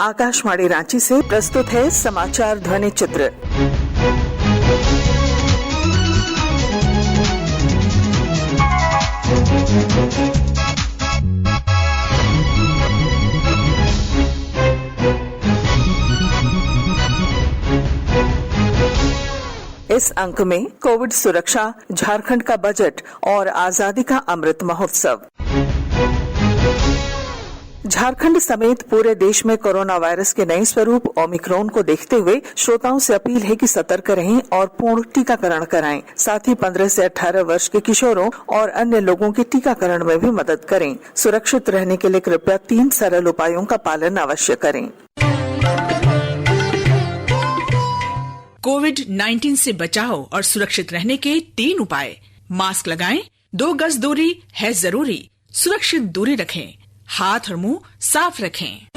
आकाशवाणी रांची से प्रस्तुत है समाचार ध्वनि चित्र। इस अंक में कोविड सुरक्षा, झारखंड का बजट और आजादी का अमृत महोत्सव। झारखंड समेत पूरे देश में कोरोना वायरस के नए स्वरूप ओमिक्रॉन को देखते हुए श्रोताओं से अपील है कि सतर्क रहें और पूर्ण टीकाकरण कराएं। साथ ही 15 से 18 वर्ष के किशोरों और अन्य लोगों के टीकाकरण में भी मदद करें। सुरक्षित रहने के लिए कृपया 3 सरल उपायों का पालन अवश्य करें। कोविड-19 से बचाव और सुरक्षित रहने के 3 उपाय। मास्क लगाएं, 2 गज दूरी है जरूरी, सुरक्षित दूरी रखें, हाथ और मुंह साफ रखें।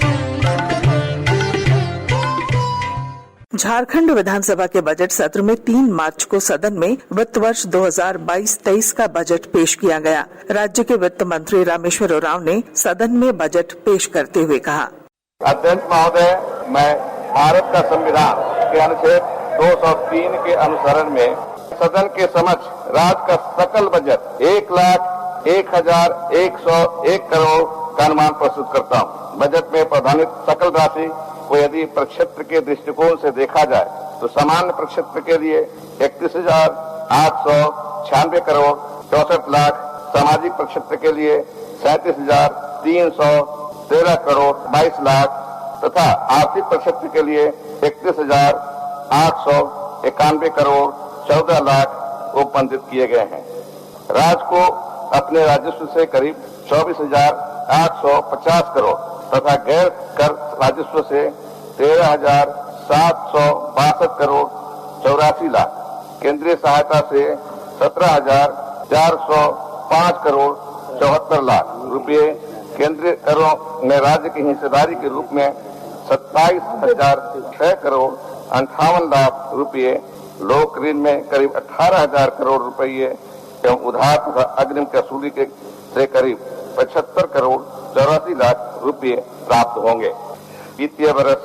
झारखंड विधानसभा के बजट सत्र में 3 मार्च को सदन में वित्त वर्ष 2022-23 का बजट पेश किया गया। राज्य के वित्त मंत्री रामेश्वर उरांव ने सदन में बजट पेश करते हुए कहा, अध्यक्ष महोदय, मैं भारत का संविधान के अनुच्छेद 203 के अनुसरण में सदन के समक्ष राज्य का सकल बजट 1,01,101 करोड़ का अनुमान प्रस्तुत करता हूँ। बजट में प्रावधानित सकल राशि को यदि प्रक्षेत्र के दृष्टिकोण से देखा जाए तो सामान्य प्रक्षेत्र के लिए 31,896 करोड़ 64 लाख, सामाजिक प्रक्षेत्र के लिए 37,313 करोड़ 22 लाख तथा आर्थिक प्रक्षेत्र के लिए 31,891 करोड़ 14 लाख उपबंधित किए गए हैं। राज्य को अपने राजस्व से करीब 24,850 करोड़ तथा गैर कर राजस्व से 13,762 करोड़ 84 लाख, केंद्रीय सहायता से 17,405 करोड़ 74 लाख रुपये, केंद्रीय करों में राज्य की हिस्सेदारी के रूप में 27,006 करोड़ 58 लाख रुपये, लोक ऋण में करीब 18,000 करोड़ रुपये एवं उधार तथा अग्रिम की वसूली से करीब 75 करोड़ 84 लाख रुपये प्राप्त होंगे। वित्तीय वर्ष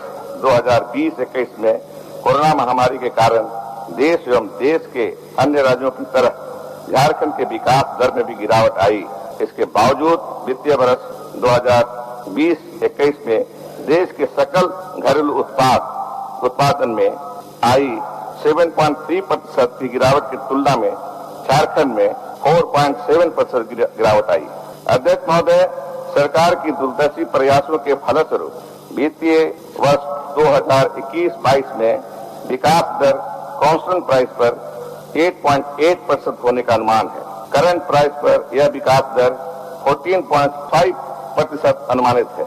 2020-21 में कोरोना महामारी के कारण देश एवं देश के अन्य राज्यों की तरह झारखंड के विकास दर में भी गिरावट आई। इसके बावजूद वित्तीय वर्ष 2020-21 में देश के सकल घरेलू उत्पादन में आई 7.3% की गिरावट की तुलना में झारखंड में 4.7% गिरावट आई। अध्यक्ष महोदय, सरकार की दूरदर्शी प्रयासों के फलस्वरूप वित्तीय वर्ष 2021-22 में विकास दर कांस्टेंट प्राइस पर 8.8% होने का अनुमान है। करंट प्राइस पर यह विकास दर 14.5% अनुमानित है।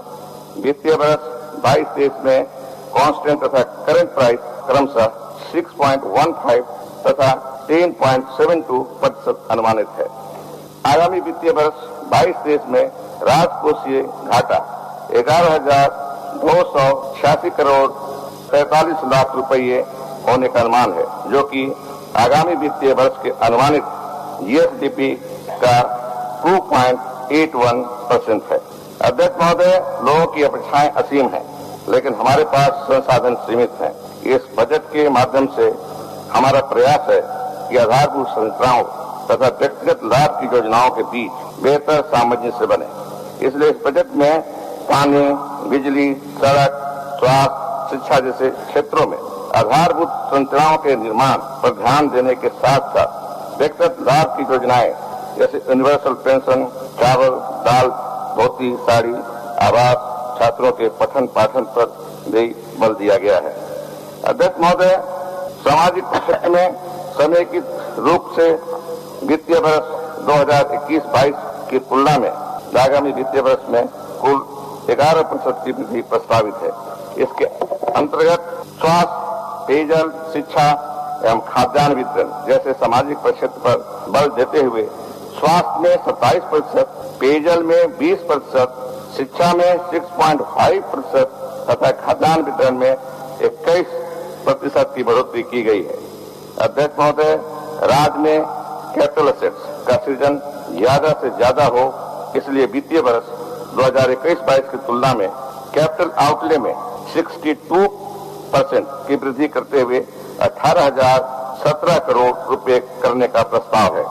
वित्तीय वर्ष 22-23 में कांस्टेंट तथा करंट प्राइस क्रमशः 6.15 तथा 10.72% अनुमानित है। आगामी वित्तीय वर्ष 22-23 में राजकोषीय घाटा 11,286 करोड़ 43 लाख रुपये होने का अनुमान है, जो कि आगामी वित्तीय वर्ष के अनुमानित जीएसडीपी का 2.81% है। अध्यक्ष महोदय, लोगों की अपेक्षाएं असीम हैं, लेकिन हमारे पास संसाधन सीमित हैं। इस बजट के माध्यम से हमारा प्रयास है कि आधारभूत संरचनाओं तथा व्यक्तिगत लाभ की योजनाओं के बीच बेहतर सामंजस्य बने। इसलिए इस बजट में पानी, बिजली, सड़क, स्वास्थ्य, शिक्षा जैसे क्षेत्रों में आधारभूत संरचनाओं के निर्माण पर ध्यान देने के साथ साथ व्यक्तिगत लाभ की योजनाएं जैसे यूनिवर्सल पेंशन, चावल, दाल, धोती, साड़ी, आवास, छात्रों के पठन पाठन पर भी बल दिया गया है। अध्यक्ष महोदय, सामाजिक क्षेत्र में समेकित रूप से वित्तीय वर्ष 2021-22 की तुलना में आगामी वित्तीय वर्ष में कुल 11% की वृद्धि प्रस्तावित है। इसके अंतर्गत स्वास्थ्य, पेयजल, शिक्षा एवं खाद्यान्न वितरण जैसे सामाजिक क्षेत्र पर बल देते हुए स्वास्थ्य में 27%, पेयजल में 20%, शिक्षा में 6.5% तथा खाद्यान्न वितरण में 21% की बढ़ोतरी की गई है। अध्यक्ष महोदय, राज्य में कैपिटल एसेट्स का सृजन ज्यादा से ज्यादा हो, इसलिए वित्तीय वर्ष 2021-22 की तुलना में कैपिटल आउटले में 62% की वृद्धि करते हुए 18,017 करोड़ रुपए करने का प्रस्ताव है।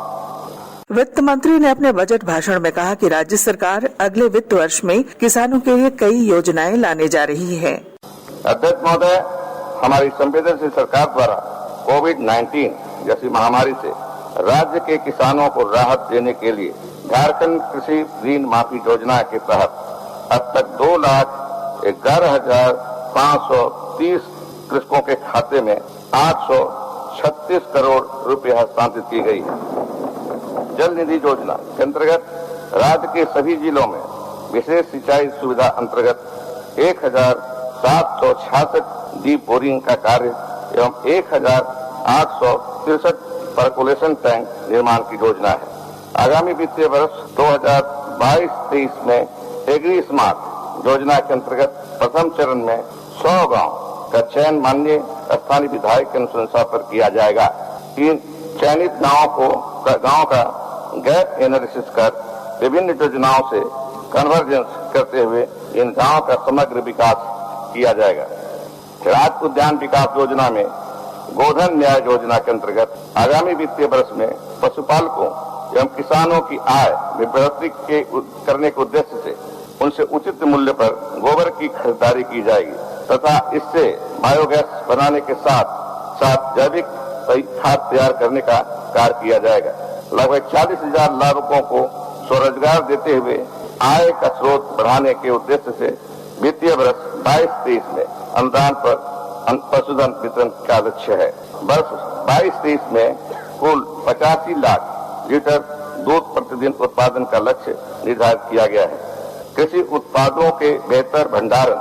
वित्त मंत्री ने अपने बजट भाषण में कहा कि राज्य सरकार अगले वित्त वर्ष में किसानों के लिए कई योजनाएं लाने जा रही है। अध्यक्ष महोदय, हमारी संवेदनशील सरकार द्वारा कोविड-19 जैसी महामारी से राज्य के किसानों को राहत देने के लिए झारखंड कृषि ऋण माफी योजना के तहत अब तक 2,11,530 कृषकों के खाते में 836 करोड़ रुपए हस्तांतरित की गई है। जल निधि योजना के अंतर्गत राज्य के सभी जिलों में विशेष सिंचाई सुविधा अंतर्गत 1,766 डीप बोरिंग का कार्य एवं 1,863 परकोलेशन टैंक निर्माण की योजना है। आगामी वित्तीय वर्ष 2022-23 में एग्री स्मार्ट योजना के अंतर्गत प्रथम चरण में 100 गांव का चयन माननीय स्थानीय विधायक की अनुशंसा पर किया जाएगा। इन चयनित गांव का गैप एनालिसिस कर विभिन्न योजनाओं से कन्वर्जेंस करते हुए इन गांव का समग्र विकास किया जाएगा। राज्य उद्यान विकास योजना में गोधन न्याय योजना के अंतर्गत आगामी वित्तीय वर्ष में पशुपालकों एवं किसानों की आय में बढ़ोतरी करने के उद्देश्य से उनसे उचित मूल्य पर गोबर की खरीदारी की जाएगी तथा इससे बायोगैस बनाने के साथ साथ जैविक खाद तैयार करने का कार्य किया जाएगा। लगभग 40,000 लाभुकों को स्वरोजगार देते हुए आय का स्रोत बढ़ाने के उद्देश्य से वित्तीय वर्ष 22-23 में अनुदान पर पशुधन वितरण का लक्ष्य है। वर्ष 22-23 में कुल 85 लाख लीटर दूध प्रतिदिन उत्पादन का लक्ष्य निर्धारित किया गया है। कृषि उत्पादों के बेहतर भंडारण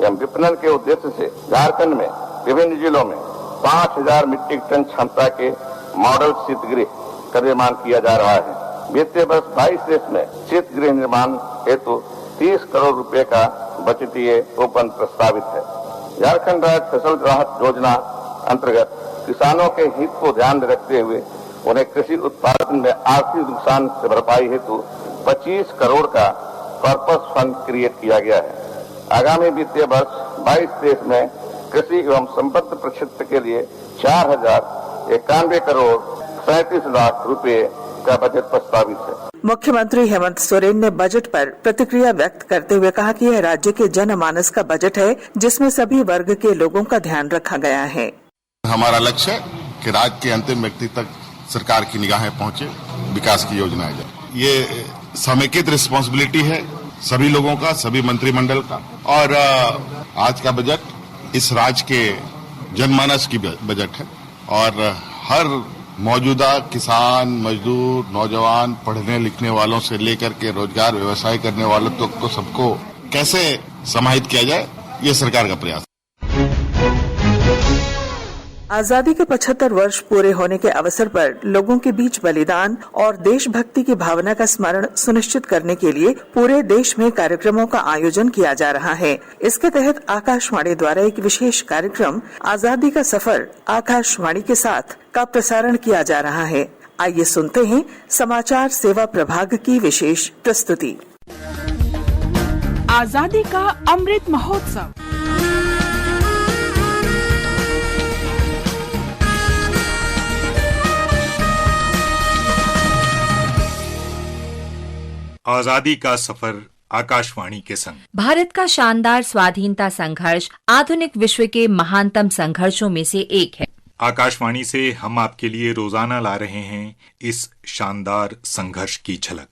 एवं विपणन के उद्देश्य से झारखंड में विभिन्न जिलों में 5,000 मीट्रिक टन क्षमता के मॉडल शीतगृह का निर्माण किया जा रहा है। वित्तीय वर्ष 22-23 में शीतगृह निर्माण हेतु 30 करोड़ रुपए का बजटीय उपबंध प्रस्तावित है। झारखंड राज्य फसल राहत योजना अंतर्गत किसानों के हित को ध्यान में रखते हुए उन्हें कृषि उत्पादन में आर्थिक नुकसान से भरपाई हेतु 25 करोड़ का कॉर्पस फंड क्रिएट किया गया है। आगामी वित्तीय वर्ष 22-23 में कृषि एवं संबद्ध प्रक्षेत्र के लिए 4,091 करोड़ 37 लाख रुपए का बजट प्रस्तावित है। मुख्यमंत्री हेमंत सोरेन ने बजट पर प्रतिक्रिया व्यक्त करते हुए कहा कि यह राज्य के जनमानस का बजट है जिसमें सभी वर्ग के लोगों का ध्यान रखा गया है। हमारा लक्ष्य है कि राज्य के अंतिम व्यक्ति तक सरकार की निगाहें पहुंचे, विकास की योजनाएं जाए। ये समेकित रिस्पांसिबिलिटी है सभी लोगों का, सभी मंत्रिमंडल का। और आज का बजट इस राज्य के जनमानस की बजट है और हर मौजूदा किसान, मजदूर, नौजवान, पढ़ने लिखने वालों से लेकर के रोजगार व्यवसाय करने वालों तक तो सबको कैसे समाहित किया जाए, ये सरकार का प्रयास है। आजादी के 75 वर्ष पूरे होने के अवसर पर लोगों के बीच बलिदान और देशभक्ति की भावना का स्मरण सुनिश्चित करने के लिए पूरे देश में कार्यक्रमों का आयोजन किया जा रहा है। इसके तहत आकाशवाणी द्वारा एक विशेष कार्यक्रम आजादी का सफर आकाशवाणी के साथ का प्रसारण किया जा रहा है। आइए सुनते हैं समाचार सेवा प्रभाग की विशेष प्रस्तुति। आजादी का अमृत महोत्सव। आजादी का सफर आकाशवाणी के संग। भारत का शानदार स्वाधीनता संघर्ष आधुनिक विश्व के महानतम संघर्षों में से एक है। आकाशवाणी से हम आपके लिए रोजाना ला रहे हैं इस शानदार संघर्ष की झलक।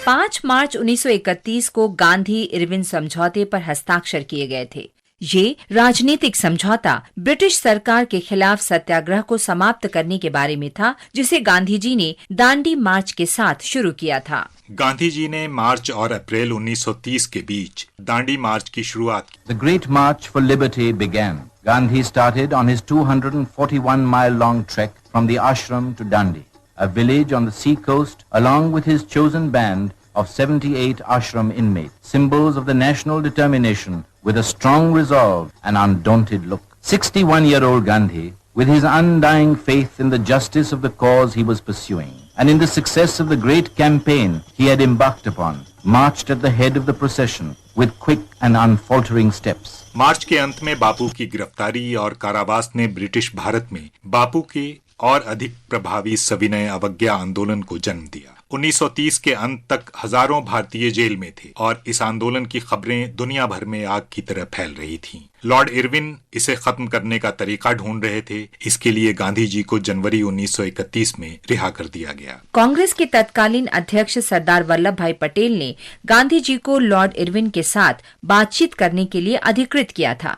5 मार्च 1931 को गांधी इरविन समझौते पर हस्ताक्षर किए गए थे। ये राजनीतिक समझौता ब्रिटिश सरकार के खिलाफ सत्याग्रह को समाप्त करने के बारे में था, जिसे गांधी जी ने दांडी मार्च के साथ शुरू किया था। गांधी जी ने मार्च और अप्रैल 1930 के बीच दांडी मार्च की शुरुआत की। The Great March for Liberty began. Gandhi started on his 241-mile-long trek from the ashram to Dandi, a village on the sea coast, along with his chosen band of 78 ashram inmates, symbols of the national determination with a strong resolve and undaunted look. 61-year-old Gandhi, with his undying faith in the justice of the cause he was pursuing and in the success of the great campaign he had embarked upon, marched at the head of the procession with quick and unfaltering steps. मार्च के अंत में बापू की गिरफ्तारी और कारावास ने British Bharat में बापू के और अधिक प्रभावी सविनय अवज्ञा आंदोलन को जन्म दिया। 1930 के अंत तक हजारों भारतीय जेल में थे और इस आंदोलन की खबरें दुनिया भर में आग की तरह फैल रही थीं। लॉर्ड इरविन इसे खत्म करने का तरीका ढूंढ रहे थे। इसके लिए गांधी जी को जनवरी 1931 में रिहा कर दिया गया। कांग्रेस के तत्कालीन अध्यक्ष सरदार वल्लभ भाई पटेल ने गांधी जी को लॉर्ड इरविन के साथ बातचीत करने के लिए अधिकृत किया था।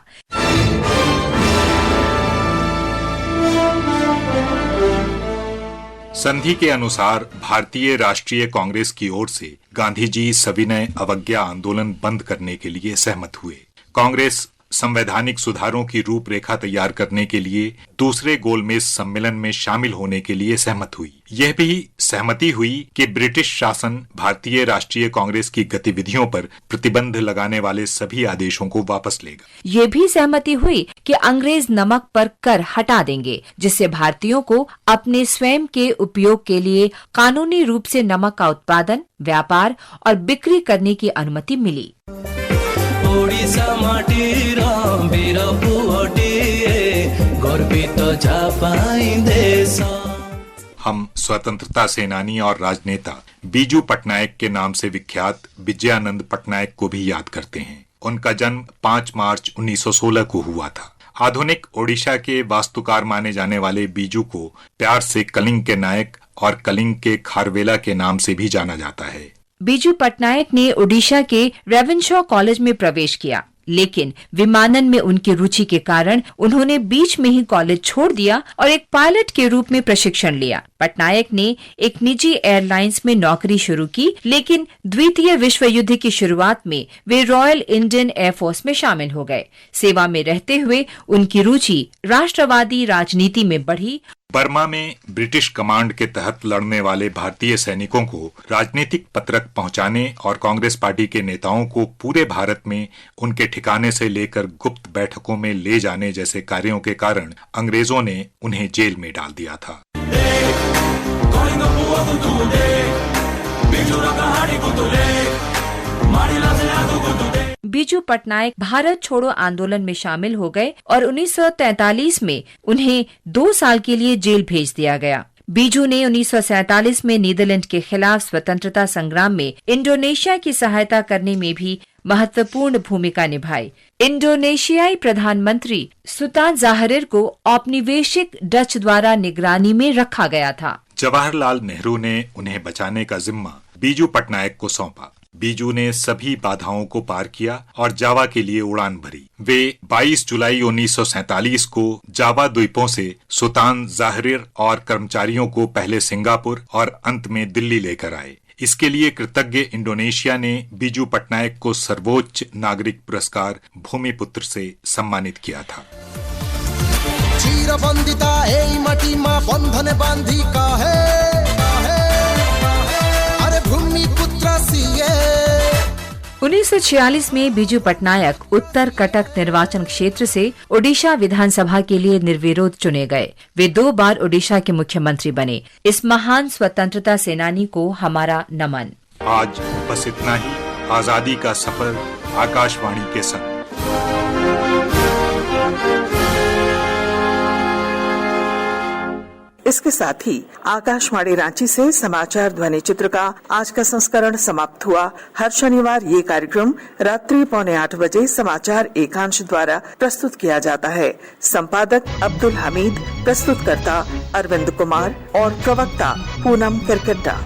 संधि के अनुसार भारतीय राष्ट्रीय कांग्रेस की ओर से गांधी जी सविनय अवज्ञा आंदोलन बंद करने के लिए सहमत हुए। कांग्रेस संवैधानिक सुधारों की रूपरेखा तैयार करने के लिए दूसरे गोलमेज सम्मेलन में शामिल होने के लिए सहमत हुई। यह भी सहमति हुई कि ब्रिटिश शासन भारतीय राष्ट्रीय कांग्रेस की गतिविधियों पर प्रतिबंध लगाने वाले सभी आदेशों को वापस लेगा। ये भी सहमति हुई कि अंग्रेज नमक पर कर हटा देंगे, जिससे भारतीयों को अपने स्वयं के उपयोग के लिए कानूनी रूप से नमक का उत्पादन, व्यापार और बिक्री करने की अनुमति मिली। ओडिशा माटीर वीर पुअटे गर्वित झापाई देश। हम स्वतंत्रता सेनानी और राजनेता बीजू पटनायक के नाम से विख्यात विजयानंद पटनायक को भी याद करते हैं। उनका जन्म 5 मार्च 1916 को हुआ था। आधुनिक ओडिशा के वास्तुकार माने जाने वाले बीजू को प्यार से कलिंग के नायक और कलिंग के खारवेला के नाम से भी जाना जाता है। बीजू पटनायक ने ओडिशा के रेवेनशॉ कॉलेज में प्रवेश किया, लेकिन विमानन में उनकी रुचि के कारण उन्होंने बीच में ही कॉलेज छोड़ दिया और एक पायलट के रूप में प्रशिक्षण लिया। पटनायक ने एक निजी एयरलाइंस में नौकरी शुरू की, लेकिन द्वितीय विश्व युद्ध की शुरुआत में वे रॉयल इंडियन एयरफोर्स में शामिल हो गए। सेवा में रहते हुए उनकी रुचि राष्ट्रवादी राजनीति में बढ़ी। बर्मा में ब्रिटिश कमांड के तहत लड़ने वाले भारतीय सैनिकों को राजनीतिक पत्रक पहुंचाने और कांग्रेस पार्टी के नेताओं को पूरे भारत में उनके ठिकाने से लेकर गुप्त बैठकों में ले जाने जैसे कार्यों के कारण अंग्रेजों ने उन्हें जेल में डाल दिया था। बीजू पटनायक भारत छोड़ो आंदोलन में शामिल हो गए और 1943 में उन्हें 2 साल के लिए जेल भेज दिया गया। बीजू ने 1947 में नीदरलैंड के खिलाफ स्वतंत्रता संग्राम में इंडोनेशिया की सहायता करने में भी महत्वपूर्ण भूमिका निभाई। इंडोनेशियाई प्रधानमंत्री सुल्तान जाहरिर को औपनिवेशिक डच द्वारा निगरानी में रखा गया था। जवाहरलाल नेहरू ने उन्हें बचाने का जिम्मा बीजू पटनायक को सौंपा। बीजू ने सभी बाधाओं को पार किया और जावा के लिए उड़ान भरी। वे 22 जुलाई 1947 को जावा द्वीपों से सुल्तान जाहरिर और कर्मचारियों को पहले सिंगापुर और अंत में दिल्ली लेकर आए। इसके लिए कृतज्ञ इंडोनेशिया ने बीजू पटनायक को सर्वोच्च नागरिक पुरस्कार भूमिपुत्र से सम्मानित किया था। चिरबंदिता एई माटी मा बंधन बांधी काहे अरे भूमिपुत्र सिए। 1946 में बीजू पटनायक उत्तर कटक निर्वाचन क्षेत्र से ओडिशा विधानसभा के लिए निर्विरोध चुने गए। वे 2 बार ओडिशा के मुख्यमंत्री बने। इस महान स्वतंत्रता सेनानी को हमारा नमन। आज बस इतना ही। आजादी का सफर आकाशवाणी के संग। इसके साथ ही आकाशवाणी रांची से समाचार ध्वनि चित्र का आज का संस्करण समाप्त हुआ। हर शनिवार ये कार्यक्रम रात्रि 7:45 बजे समाचार एकांश द्वारा प्रस्तुत किया जाता है। संपादक अब्दुल हमीद, प्रस्तुतकर्ता अरविंद कुमार और प्रवक्ता पूनम किरकिट्टा।